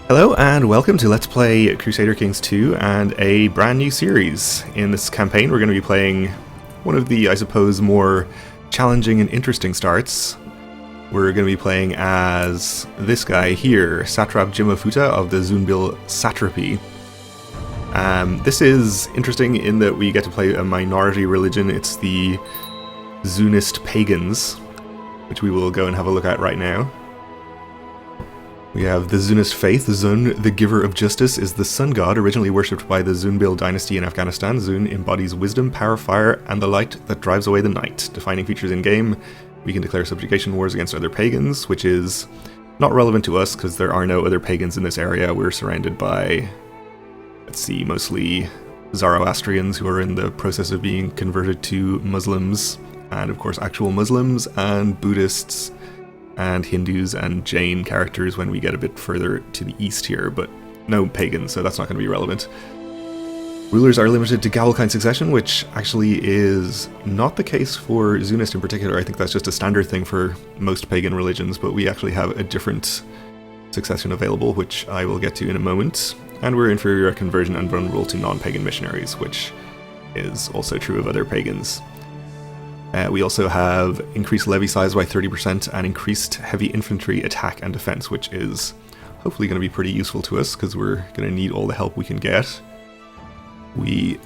Hello and welcome to Let's Play Crusader Kings 2 and a brand new series. In this campaign we're going to be playing one of the, I suppose, more challenging and interesting starts. We're going to be playing as this guy here, Satrap Jimafuta of the Zunbil satrapy. This is interesting in that we get to play a minority religion. It's the Zunist pagans, which we will go and have a look at right now. We have the Zunist faith. Zun, the giver of justice, is the sun god originally worshipped by the Zunbil dynasty in Afghanistan. Zun embodies wisdom, power, fire, and the light that drives away the night. Defining features in-game, we can declare subjugation wars against other pagans, which is not relevant to us because there are no other pagans in this area. We're surrounded by, let's see, mostly Zoroastrians who are in the process of being converted to Muslims, and of course actual Muslims, and Buddhists, and Hindus and Jain characters when we get a bit further to the east here, but no pagans, so that's not going to be relevant. Rulers are limited to Gavelkind succession, which actually is not the case for Zunist in particular. I think that's just a standard thing for most pagan religions, but we actually have a different succession available, which I will get to in a moment. And we're inferior at conversion and vulnerable to non-pagan missionaries, which is also true of other pagans. We also have increased levy size by 30% and increased heavy infantry attack and defense, which is hopefully going to be pretty useful to us because we're going to need all the help we can get. We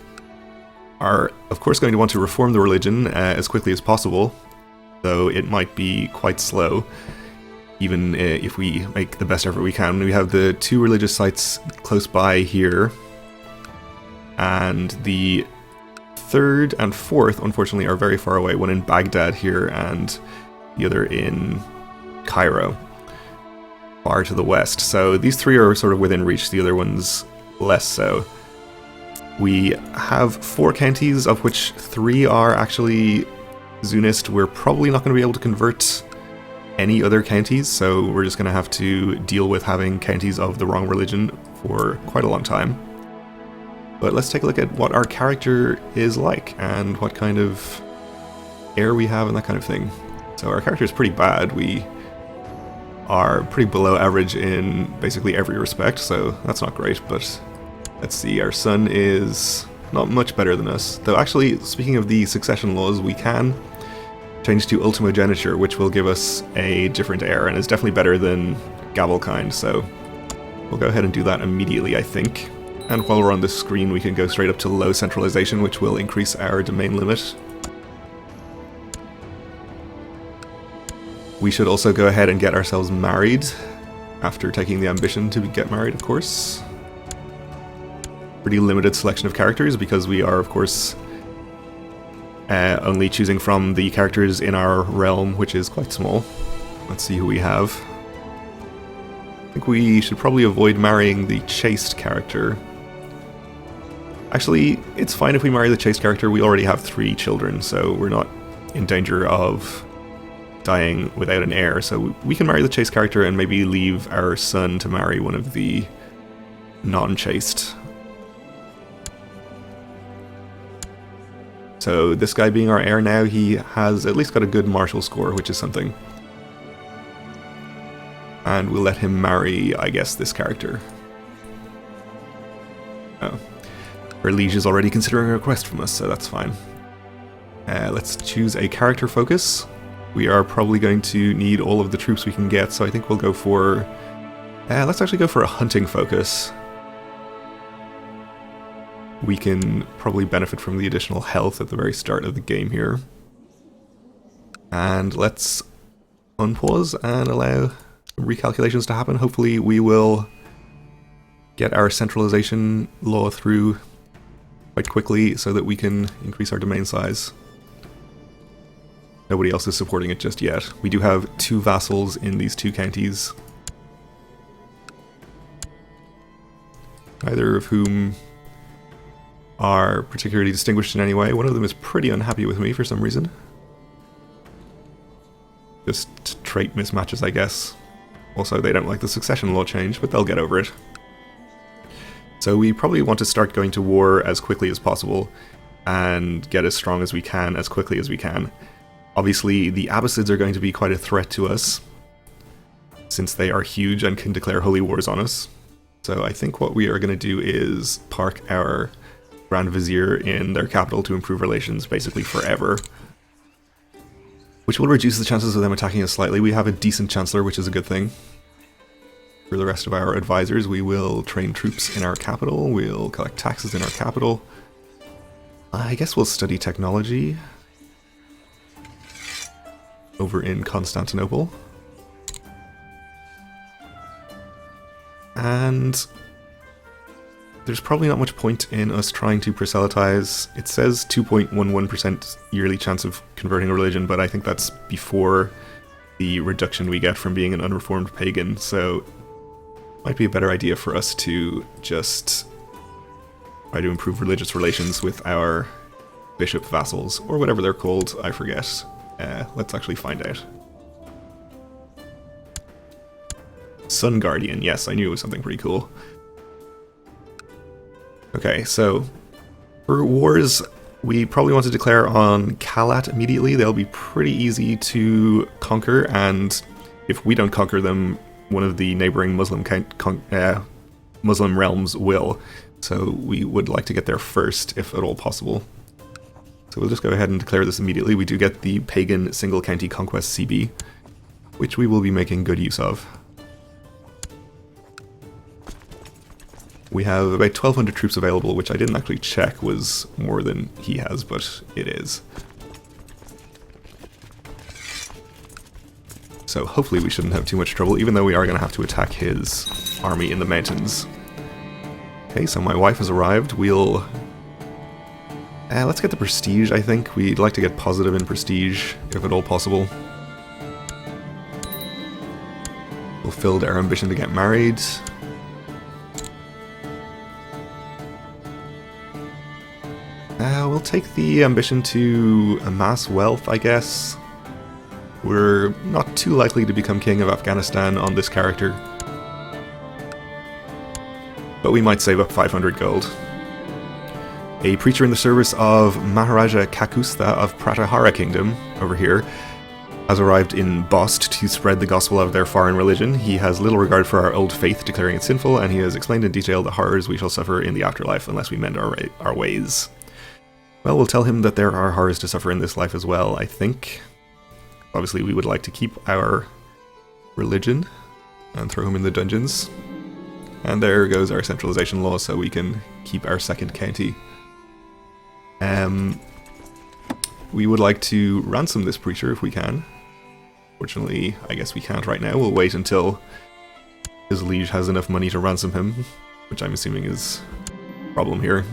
are, of course, going to want to reform the religion as quickly as possible, though it might be quite slow, even if we make the best effort we can. We have the two religious sites close by here, and the third and fourth, unfortunately, are very far away. One in Baghdad here and the other in Cairo, far to the west. So these three are sort of within reach, the other ones less so. We have 4 counties, of which 3 are actually Zunist. We're probably not going to be able to convert any other counties, so we're just going to have to deal with having counties of the wrong religion for quite a long time. But let's take a look at what our character is like and what kind of air we have and that kind of thing. So our character is pretty bad. We are pretty below average in basically every respect, so that's not great. But let's see, our son is not much better than us. Though actually, speaking of the succession laws, we can change to ultimogeniture, which will give us a different heir and is definitely better than Gavelkind. So we'll go ahead and do that immediately, I think. And while we're on this screen, we can go straight up to low centralization, which will increase our domain limit. We should also go ahead and get ourselves married, after taking the ambition to get married, of course. Pretty limited selection of characters, because we are, of course, only choosing from the characters in our realm, which is quite small. Let's see who we have. I think we should probably avoid marrying the chaste character. Actually, it's fine if we marry the chaste character. We already have 3 children, so we're not in danger of dying without an heir. So we can marry the chaste character and maybe leave our son to marry one of the non-chaste. So this guy being our heir now, he has at least got a good martial score, which is something. And we'll let him marry, I guess, this character. Oh. Our liege is already considering a request from us, so that's fine. Let's choose a character focus. We are probably going to need all of the troops we can get, so I think we'll go for... let's actually go for a hunting focus. We can probably benefit from the additional health at the very start of the game here. And let's unpause and allow recalculations to happen. Hopefully we will get our centralization law through quite quickly so that we can increase our domain size. Nobody else is supporting it just yet. We do have 2 vassals in these 2 counties, neither of whom are particularly distinguished in any way. One of them is pretty unhappy with me for some reason. Just trait mismatches, I guess. Also, they don't like the succession law change, but they'll get over it. So we probably want to start going to war as quickly as possible and get as strong as we can as quickly as we can. Obviously, the Abbasids are going to be quite a threat to us, since they are huge and can declare holy wars on us. So I think what we are going to do is park our Grand Vizier in their capital to improve relations basically forever. Which will reduce the chances of them attacking us slightly. We have a decent Chancellor, which is a good thing. For the rest of our advisors, we will train troops in our capital, we'll collect taxes in our capital. I guess we'll study technology over in Constantinople. And there's probably not much point in us trying to proselytize. It says 2.11% yearly chance of converting a religion, but I think that's before the reduction we get from being an unreformed pagan, so it might be a better idea for us to just try to improve religious relations with our bishop vassals, or whatever they're called, I forget. Let's actually find out. Sun Guardian, yes, I knew it was something pretty cool. Okay, so for wars, we probably want to declare on Kalat immediately. They'll be pretty easy to conquer, and if we don't conquer them, one of the neighboring Muslim realms will. So we would like to get there first, if at all possible. So we'll just go ahead and declare this immediately. We do get the Pagan Single County Conquest CB, which we will be making good use of. We have about 1,200 troops available, which I didn't actually check was more than he has, but it is. So hopefully we shouldn't have too much trouble, even though we are going to have to attack his army in the mountains. Okay, so my wife has arrived. We'll... let's get the prestige, I think. We'd like to get positive in prestige, if at all possible. Fulfilled our ambition to get married. We'll take the ambition to amass wealth, I guess. We're not too likely to become king of Afghanistan on this character. But we might save up 500 gold. A preacher in the service of Maharaja Kakusta of Pratihara Kingdom, over here, has arrived in Bost to spread the gospel of their foreign religion. He has little regard for our old faith, declaring it sinful, and he has explained in detail the horrors we shall suffer in the afterlife unless we mend our ways. Well, we'll tell him that there are horrors to suffer in this life as well, I think. Obviously, we would like to keep our religion and throw him in the dungeons. And there goes our centralization law, so we can keep our second county. We would like to ransom this preacher if we can. Fortunately, I guess we can't right now. We'll wait until his liege has enough money to ransom him, which I'm assuming is a problem here.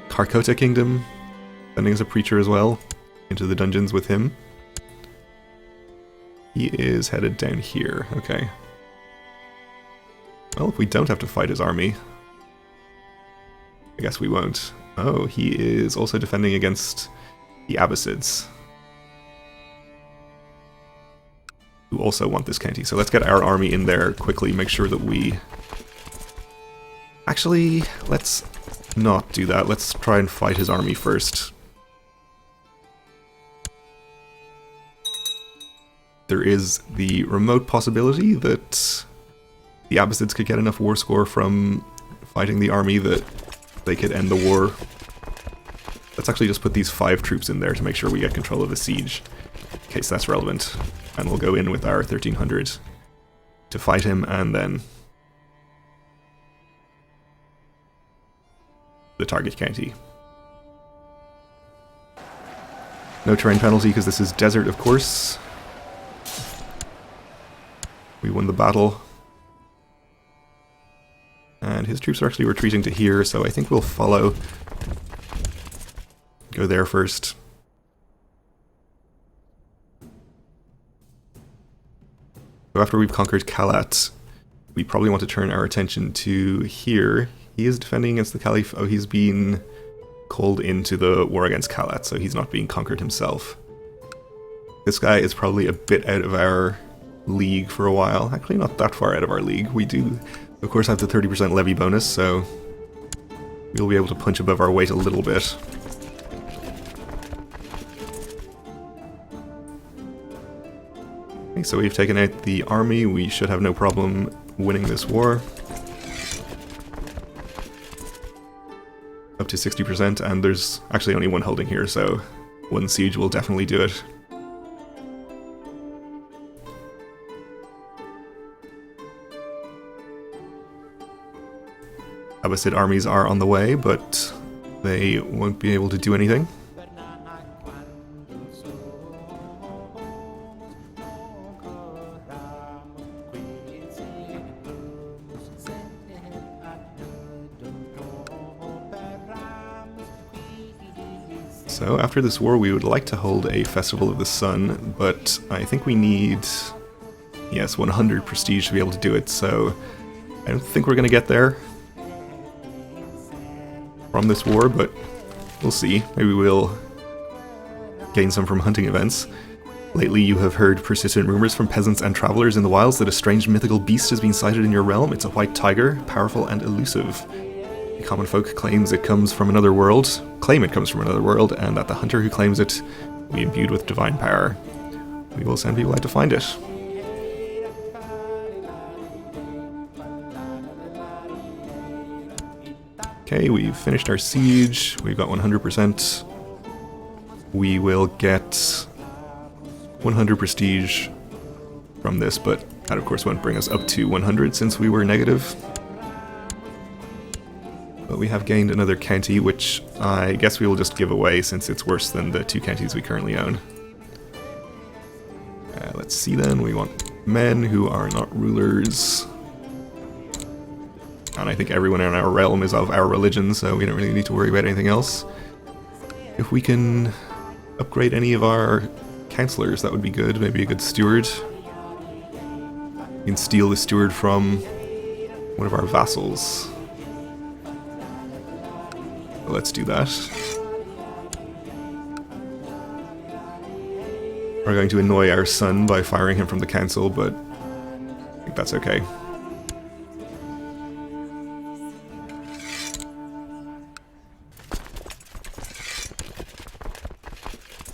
Karkota Kingdom, sending us a preacher as well, into the dungeons with him. He is headed down here, okay. Well, if we don't have to fight his army, I guess we won't. Oh, he is also defending against the Abbasids, who also want this county. So let's get our army in there quickly, make sure that we... Actually, let's not do that. Let's try and fight his army first. There is the remote possibility that the Abbasids could get enough war score from fighting the army that they could end the war. Let's actually just put these 5 troops in there to make sure we get control of the siege, in case that's relevant. And we'll go in with our 1,300 to fight him, and then the target county. No terrain penalty because this is desert, of course. We won the battle. And his troops are actually retreating to here, so I think we'll follow. Go there first. So after we've conquered Kalat, we probably want to turn our attention to here. He is defending against the Caliph. Oh, he's been called into the war against Kalat, so he's not being conquered himself. This guy is probably a bit out of our league for a while. Actually, not that far out of our league. We do, of course, have the 30% levy bonus, so we'll be able to punch above our weight a little bit. Okay, so we've taken out the army. We should have no problem winning this war. up to 60%, and there's actually only one holding here, so one siege will definitely do it. Abbasid armies are on the way, but they won't be able to do anything. So after this war we would like to hold a Festival of the Sun, but I think we need, yes, 100 prestige to be able to do it, so I don't think we're going to get there from this war, but we'll see. Maybe we'll gain some from hunting events. Lately you have heard persistent rumors from peasants and travelers in the wilds that a strange mythical beast has been sighted in your realm. It's a white tiger, powerful and elusive. The common folk claim it comes from another world, and that the hunter who claims it will be imbued with divine power. We will send people out to find it. Okay, we've finished our siege, we've got 100%. We will get 100 prestige from this, but that of course won't bring us up to 100 since we were negative. But we have gained another county, which I guess we will just give away since it's worse than the 2 counties we currently own. Let's see then, we want men who are not rulers. And I think everyone in our realm is of our religion, so we don't really need to worry about anything else. If we can upgrade any of our counselors, that would be good. Maybe a good steward. We can steal the steward from one of our vassals. Let's do that. We're going to annoy our son by firing him from the council, but I think that's okay.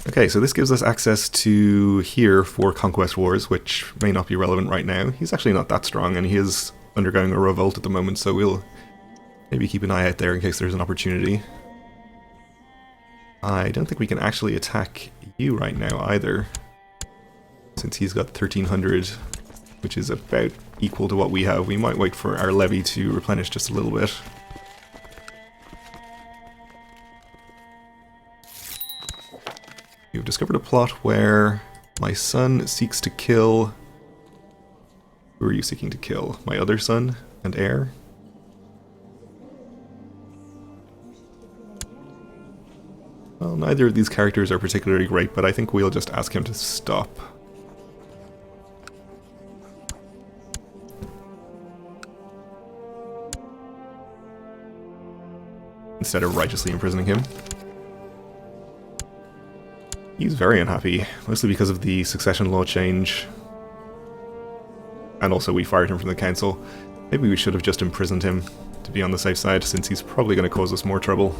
Okay, so this gives us access to here for Conquest Wars, which may not be relevant right now. He's actually not that strong, and he is undergoing a revolt at the moment, so we'll maybe keep an eye out there in case there's an opportunity. I don't think we can actually attack you right now either, since he's got 1300, which is about equal to what we have. We might wait for our levy to replenish just a little bit. You've discovered a plot where my son seeks to kill... Who are you seeking to kill? My other son and heir? Well, neither of these characters are particularly great, but I think we'll just ask him to stop. Instead of righteously imprisoning him. He's very unhappy, mostly because of the succession law change. And also we fired him from the council. Maybe we should have just imprisoned him to be on the safe side, since he's probably going to cause us more trouble.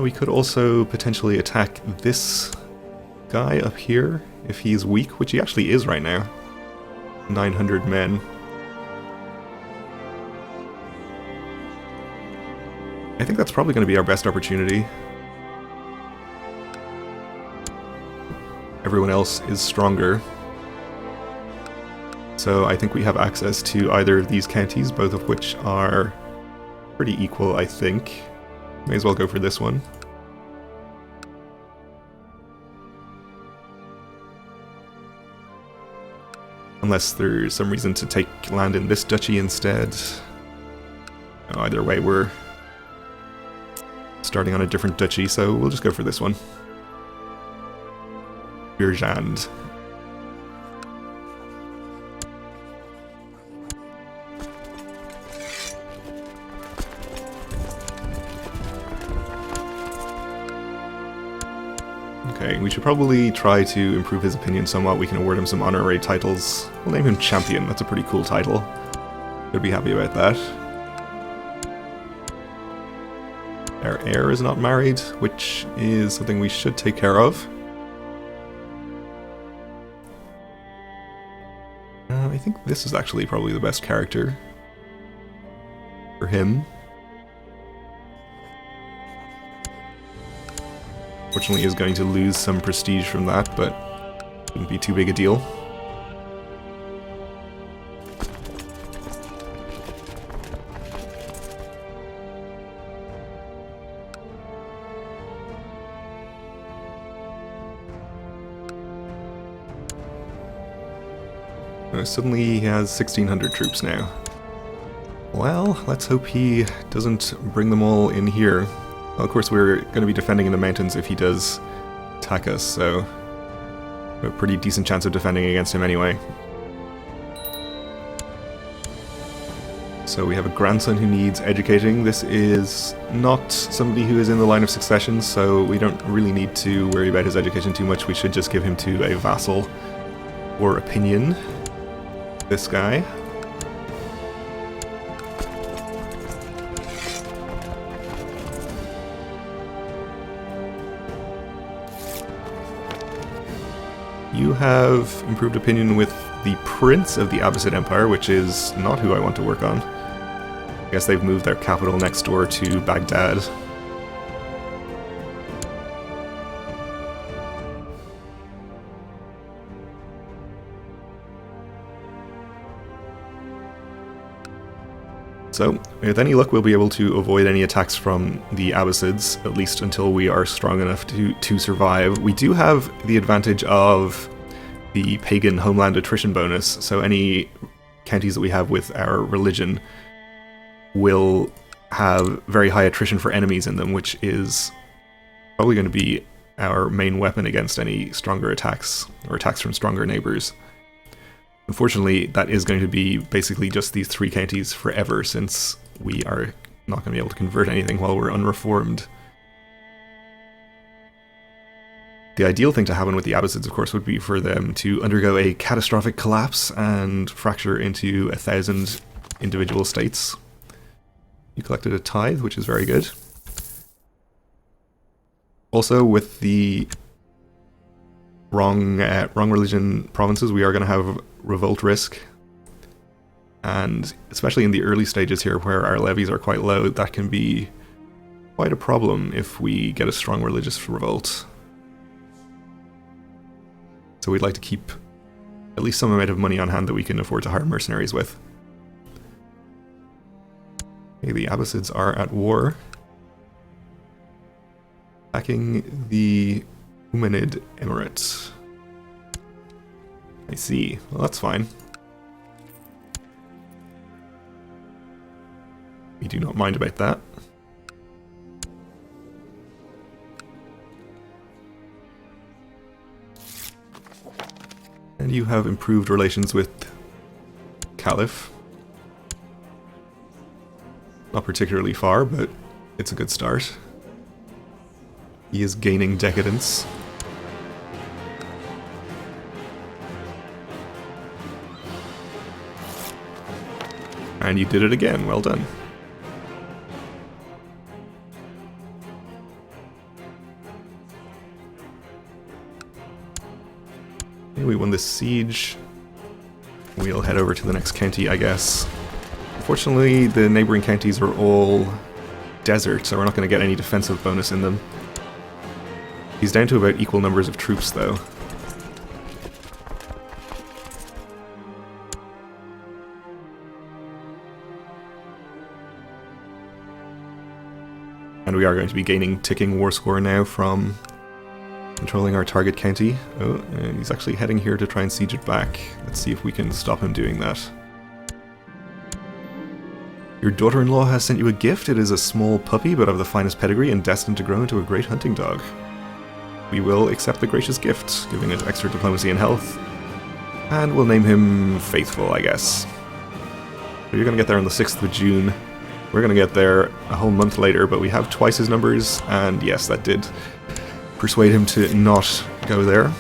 We could also potentially attack this guy up here, if he's weak, which he actually is right now. 900 men. I think that's probably going to be our best opportunity. Everyone else is stronger. So I think we have access to either of these counties, both of which are pretty equal, I think. May as well go for this one. Unless there's some reason to take land in this duchy instead. No, either way, we're starting on a different duchy, so we'll just go for this one. Birjand. Okay, we should probably try to improve his opinion somewhat. We can award him some honorary titles. We'll name him Champion, that's a pretty cool title. Should be happy about that. Our heir is not married, which is something we should take care of. I think this is actually probably the best character for him. Fortunately, is going to lose some prestige from that, but wouldn't be too big a deal. Suddenly he has 1,600 troops now. Well, let's hope he doesn't bring them all in here. Well, of course, we're going to be defending in the mountains if he does attack us, so we have a pretty decent chance of defending against him anyway. So we have a grandson who needs educating. This is not somebody who is in the line of succession, so we don't really need to worry about his education too much. We should just give him to a vassal or opinion. This guy. You have improved opinion with the Prince of the Abbasid Empire, which is not who I want to work on. I guess they've moved their capital next door to Baghdad. So, with any luck, we'll be able to avoid any attacks from the Abbasids, at least until we are strong enough to survive. We do have the advantage of the pagan homeland attrition bonus, so any counties that we have with our religion will have very high attrition for enemies in them, which is probably going to be our main weapon against any stronger attacks, or attacks from stronger neighbours. Unfortunately, that is going to be basically just these 3 counties forever, since we are not going to be able to convert anything while we're unreformed. The ideal thing to happen with the Abbasids, of course, would be for them to undergo a catastrophic collapse and fracture into 1,000 individual states. You collected a tithe, which is very good. Also, with the wrong religion provinces, we are going to have revolt risk, and especially in the early stages here where our levies are quite low, that can be quite a problem if we get a strong religious revolt. So we'd like to keep at least some amount of money on hand that we can afford to hire mercenaries with. Okay, the Abbasids are at war, attacking the Umayyad Emirate. I see. Well, that's fine. We do not mind about that. And you have improved relations with Caliph. Not particularly far, but it's a good start. He is gaining decadence. And you did it again, well done. Okay, we won this siege. We'll head over to the next county, I guess. Unfortunately, the neighboring counties are all desert, so we're not going to get any defensive bonus in them. He's down to about equal numbers of troops, though. And we are going to be gaining ticking war score now from controlling our target county. Oh, and he's actually heading here to try and siege it back. Let's see if we can stop him doing that. Your daughter-in-law has sent you a gift. It is a small puppy, but of the finest pedigree and destined to grow into a great hunting dog. We will accept the gracious gift, giving it extra diplomacy and health. And we'll name him Faithful, I guess. So you're going to get there on the 6th of June. We're going to get there a whole month later, but we have twice his numbers, and yes, that did persuade him to not go there.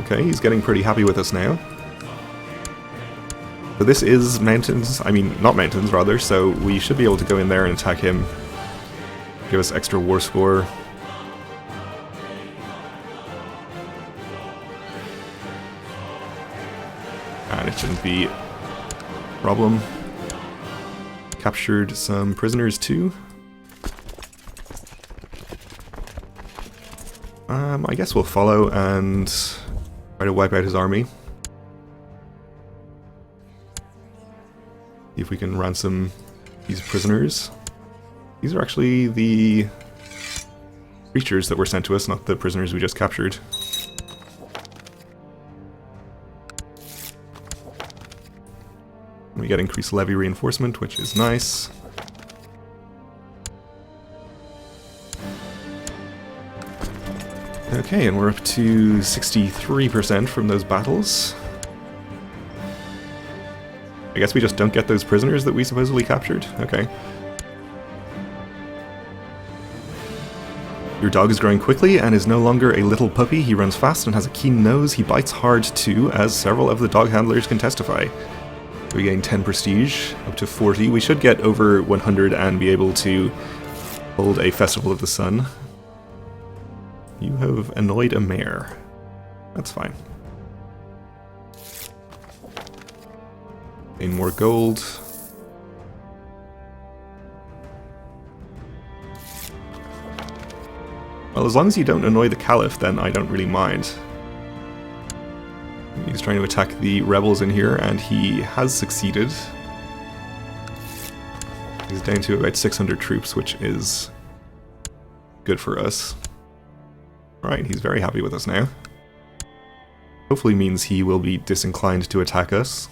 Okay, he's getting pretty happy with us now. So this is mountains, I mean, not mountains, rather, so we should be able to go in there and attack him. Give us extra war score. And it shouldn't be a problem. Captured some prisoners too. I guess we'll follow and try to wipe out his army. See if we can ransom these prisoners. These are actually the creatures that were sent to us, not the prisoners we just captured. We get increased levy reinforcement, which is nice. Okay, and we're up to 63% from those battles. I guess we just don't get those prisoners that we supposedly captured? Okay. Your dog is growing quickly and is no longer a little puppy. He runs fast and has a keen nose. He bites hard too, as several of the dog handlers can testify. We gain 10 prestige, up to 40. We should get over 100 and be able to hold a Festival of the Sun. You have annoyed a mayor. That's fine. Gain more gold. Well, as long as you don't annoy the Caliph, then I don't really mind. He's trying to attack the rebels in here, and he has succeeded. He's down to about 600 troops, which is good for us. Right, he's very happy with us now. Hopefully means he will be disinclined to attack us.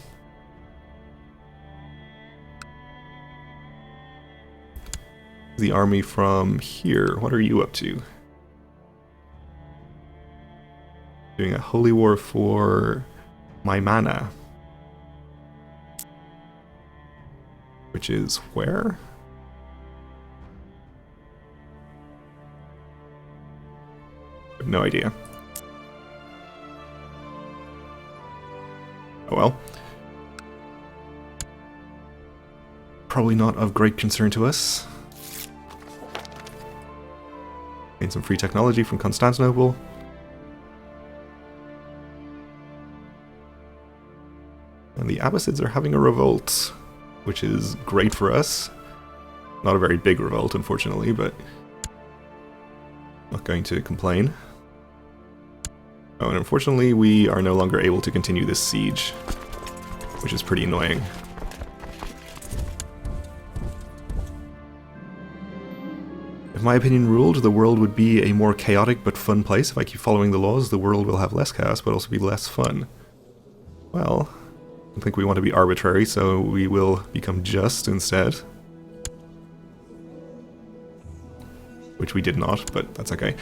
The army from here, what are you up to? Doing a holy war for Maimana. Which is where? I have no idea. Oh well. Probably not of great concern to us. Gain some free technology from Constantinople. And the Abbasids are having a revolt, which is great for us. Not a very big revolt, unfortunately, but not going to complain. Oh, and unfortunately we are no longer able to continue this siege, which is pretty annoying. If my opinion ruled, the world would be a more chaotic but fun place. If I keep following the laws, the world will have less chaos, but also be less fun. Well, I think we want to be arbitrary, so we will become just instead. Which we did not, but that's okay.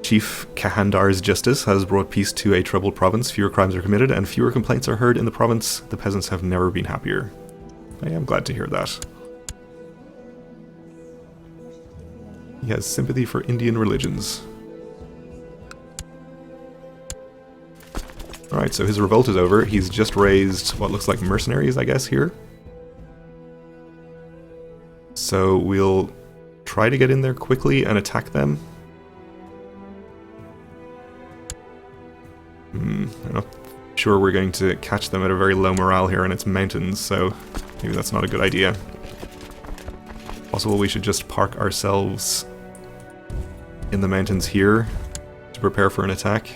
Chief Kahandar's justice has brought peace to a troubled province. Fewer crimes are committed, and fewer complaints are heard in the province. The peasants have never been happier. I am glad to hear that. He has sympathy for Indian religions. Alright, so his revolt is over. He's just raised what looks like mercenaries, I guess, here. So we'll try to get in there quickly and attack them. I'm not sure we're going to catch them at a very low morale here, and it's mountains, so maybe that's not a good idea. Possible we should just park ourselves in the mountains here to prepare for an attack.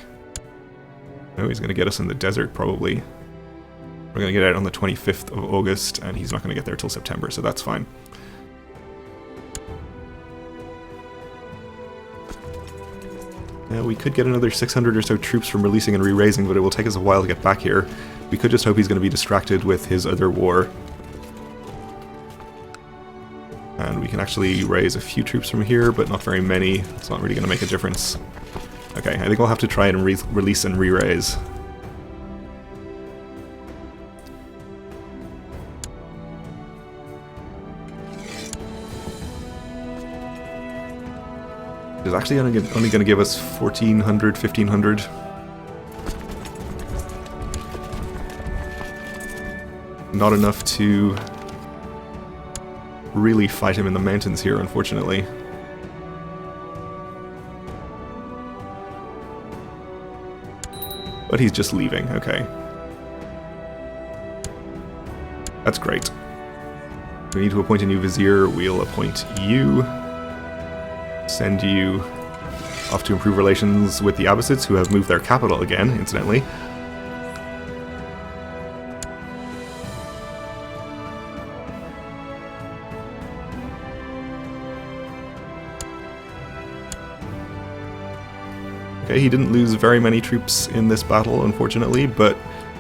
No, he's going to get us in the desert, probably. We're going to get out on the 25th of August, and he's not going to get there till September, so that's fine. Yeah, we could get another 600 or so troops from releasing and re-raising, but it will take us a while to get back here. We could just hope he's going to be distracted with his other war. And we can actually raise a few troops from here, but not very many. It's not really going to make a difference. Okay, I think we'll have to try and release and re-raise. It's actually only going to give us 1,400, 1,500. Not enough to really fight him in the mountains here, unfortunately. But he's just leaving, okay. That's great. We need to appoint a new vizier. We'll appoint you. Send you off to improve relations with the Abbasids, who have moved their capital again, incidentally. Okay, he didn't lose very many troops in this battle, unfortunately, but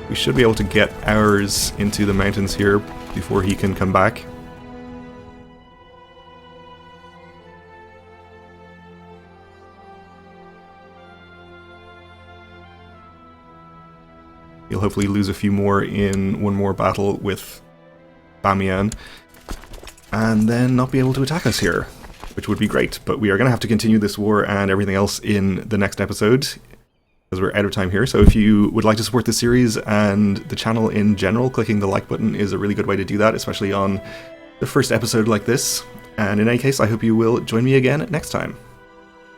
we should be able to get ours into the mountains here before he can come back. He'll hopefully lose a few more in one more battle with Bamiyan, and then not be able to attack us here, which would be great. But we are going to have to continue this war and everything else in the next episode, because we're out of time here. So if you would like to support the series and the channel in general, clicking the like button is a really good way to do that, especially on the first episode like this. And in any case, I hope you will join me again next time.